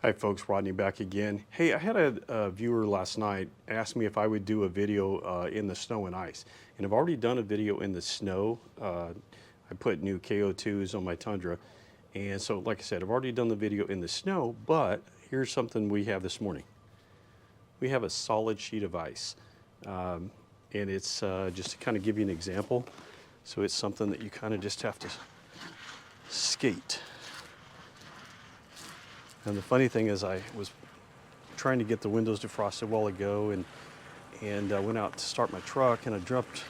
Hi folks, Rodney back again. Hey, I had a viewer last night ask me if I would do a video in the snow and ice. And I've already done a video in the snow. I put new KO2's on my Tundra. And so, like I said, I've already done the video in the snow, but here's something we have this morning. We have a solid sheet of ice. And it's just to kind of give you an example. So it's something that you kind of just have to skate. And the funny thing is, I was trying to get the windows defrosted a while ago, and I went out to start my truck, and I dropped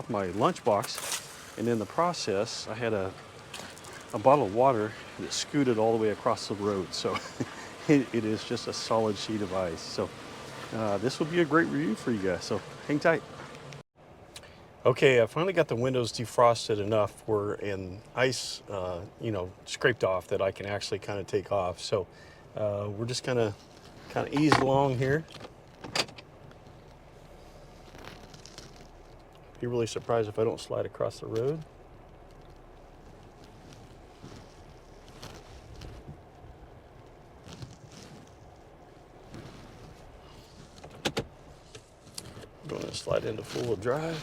my lunchbox, and in the process, I had a bottle of water that scooted all the way across the road. So it is just a solid sheet of ice. So this will be a great review for you guys. So hang tight. Okay, I finally got the windows defrosted enough and ice, scraped off that I can actually kind of take off. So we're just gonna kind of ease along here. Be really surprised if I don't slide across the road. I'm going to slide into four-wheel drive.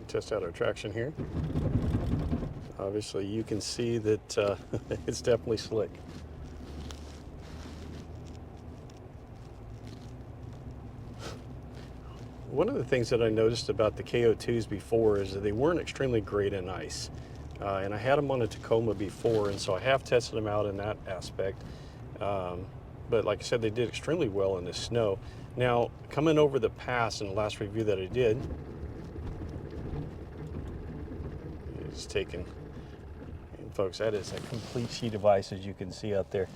Test out our traction here. Obviously you can see that it's definitely slick. One of the things that I noticed about the KO2's before is that they weren't extremely great in ice. And I had them on a Tacoma before, and so I have tested them out in that aspect. But like I said, they did extremely well in the snow. Now, coming over the pass in the last review that I did, taken, and folks, that is a complete sheet of ice, as you can see out there.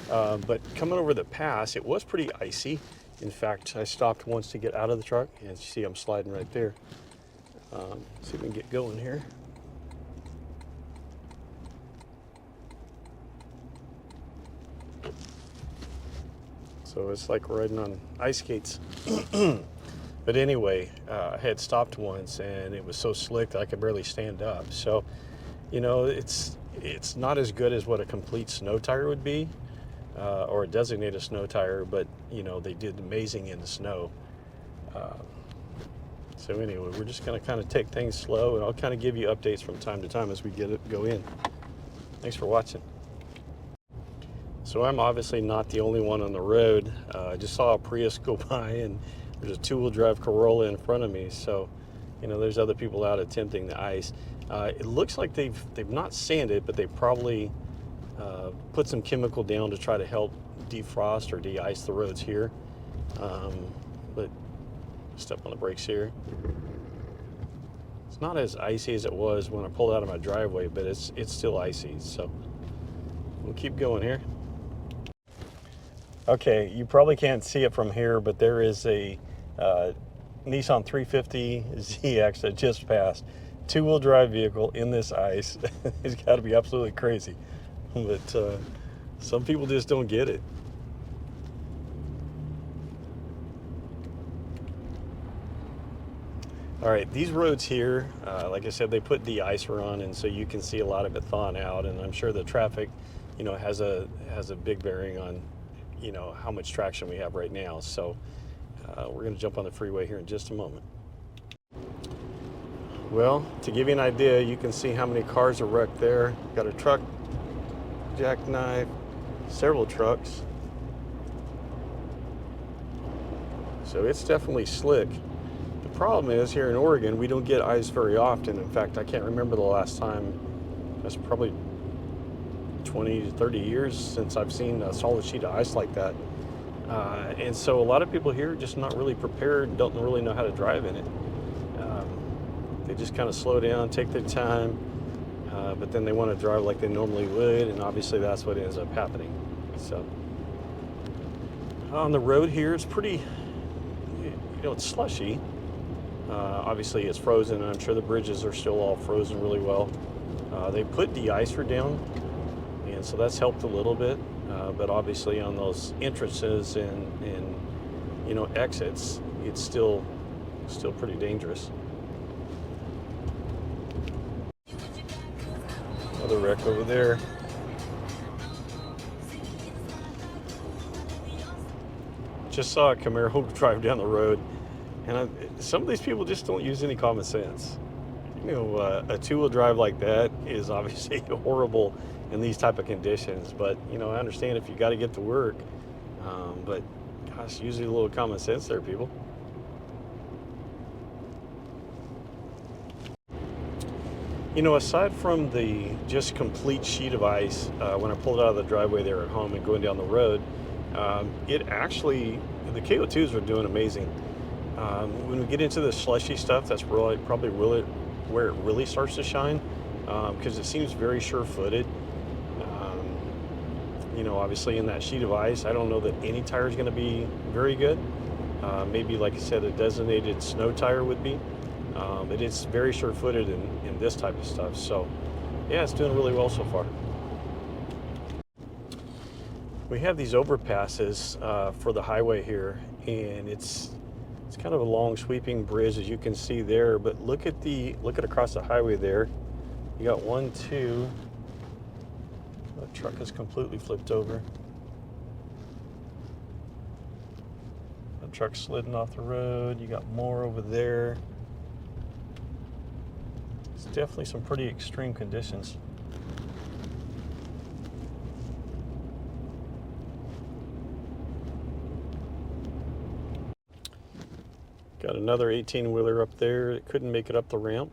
But coming over the pass, it was pretty icy. In fact, I stopped once to get out of the truck, and as you see, I'm sliding right there. See if we can get going here. So it's like riding on ice skates. But anyway, I had stopped once, and it was so slick that I could barely stand up. So, you know, it's not as good as what a complete snow tire would be, or a designated snow tire, but, you know, they did amazing in the snow. So anyway, we're just going to kind of take things slow, and I'll kind of give you updates from time to time as we go in. Thanks for watching. So I'm obviously not the only one on the road. I just saw a Prius go by, and there's a two-wheel drive Corolla in front of me, so you know there's other people out attempting the ice. It looks like they've not sanded, but they probably put some chemical down to try to help defrost or de-ice the roads here. But step on the brakes here. It's not as icy as it was when I pulled out of my driveway, but it's still icy. So we'll keep going here. Okay, you probably can't see it from here, but there is a Nissan 350 ZX that just passed. Two-wheel drive vehicle in this ice. It's got to be absolutely crazy. But some people just don't get it. All right, these roads here, like I said, they put de-icer on, and so you can see a lot of it thawing out, and I'm sure the traffic, you know, has a big bearing on, you know, how much traction we have right now. So we're going to jump on the freeway here in just a moment. Well, to give you an idea, you can see how many cars are wrecked there. Got a truck, jackknife, several trucks. So it's definitely slick. The problem is here in Oregon, we don't get ice very often. In fact, I can't remember the last time. That's probably 20 to 30 years since I've seen a solid sheet of ice like that. And so a lot of people here are just not really prepared, don't really know how to drive in it. They just kind of slow down, take their time, but then they want to drive like they normally would, and obviously that's what ends up happening. So on the road here, it's pretty, you know, it's slushy. Obviously it's frozen, and I'm sure the bridges are still all frozen really well. They put de-icer down, and so that's helped a little bit. but obviously on those entrances and you know, exits, it's still pretty dangerous. Another wreck over there. Just saw a Camaro drive down the road, and some of these people just don't use any common sense. You know, a two-wheel drive like that is obviously horrible in these type of conditions, but you know, I understand if you got to get to work, but gosh, use a little common sense there, people. You know, aside from the just complete sheet of ice, when I pulled out of the driveway there at home and going down the road, it actually, the KO2's are doing amazing. When we get into the slushy stuff, that's probably where it really starts to shine, because it seems very sure-footed. You know, obviously in that sheet of ice, I don't know that any tire is going to be very good. Maybe, like I said, a designated snow tire would be. But it's very sure-footed in this type of stuff. So, yeah, it's doing really well so far. We have these overpasses for the highway here, and it's kind of a long sweeping bridge, as you can see there. But look at across the highway there. You got 1, 2. The truck is completely flipped over. The truck's sliding off the road. You got more over there. It's definitely some pretty extreme conditions. Got another 18-wheeler up there. It couldn't make it up the ramp.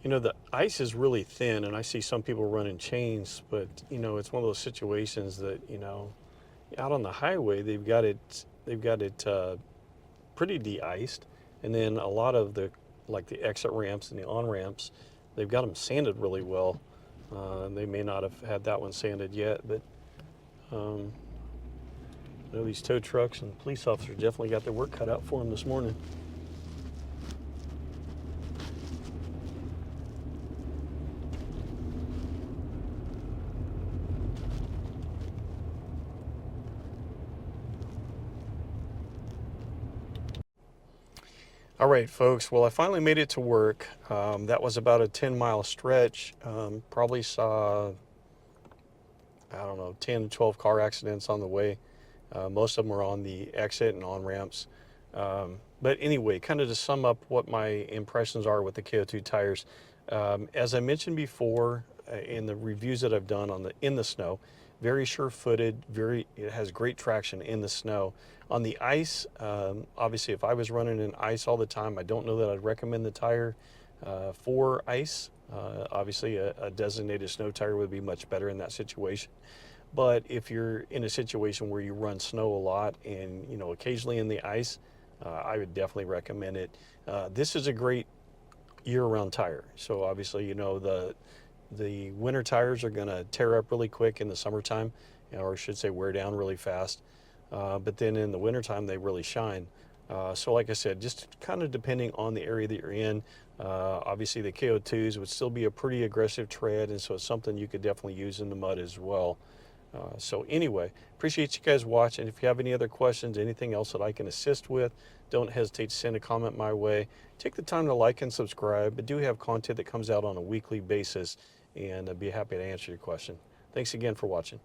You know, the ice is really thin, and I see some people running chains, but you know, it's one of those situations that, you know, out on the highway they've got it pretty de-iced, and then a lot of the exit ramps and the on ramps, they've got them sanded really well. They may not have had that one sanded yet, but you know, these tow trucks and police officers definitely got their work cut out for them this morning. All right, folks. Well, I finally made it to work. That was about a 10-mile stretch. Probably saw, I don't know, 10 to 12 car accidents on the way. Most of them were on the exit and on ramps. But anyway, kind of to sum up what my impressions are with the KO2 tires. As I mentioned before, in the reviews that I've done in the snow, very sure-footed, it has great traction in the snow. On the ice, obviously if I was running in ice all the time, I don't know that I'd recommend the tire for ice. Obviously a designated snow tire would be much better in that situation. But if you're in a situation where you run snow a lot and, you know, occasionally in the ice, I would definitely recommend it. This is a great year-round tire. So obviously, you know, the winter tires are going to tear up really quick in the summertime, or I should say wear down really fast. But then in the wintertime, they really shine. So like I said, just kind of depending on the area that you're in, obviously the KO2's would still be a pretty aggressive tread, and so it's something you could definitely use in the mud as well. So anyway, appreciate you guys watching. If you have any other questions, anything else that I can assist with, don't hesitate to send a comment my way. Take the time to like and subscribe. I do have content that comes out on a weekly basis, and I'd be happy to answer your question. Thanks again for watching.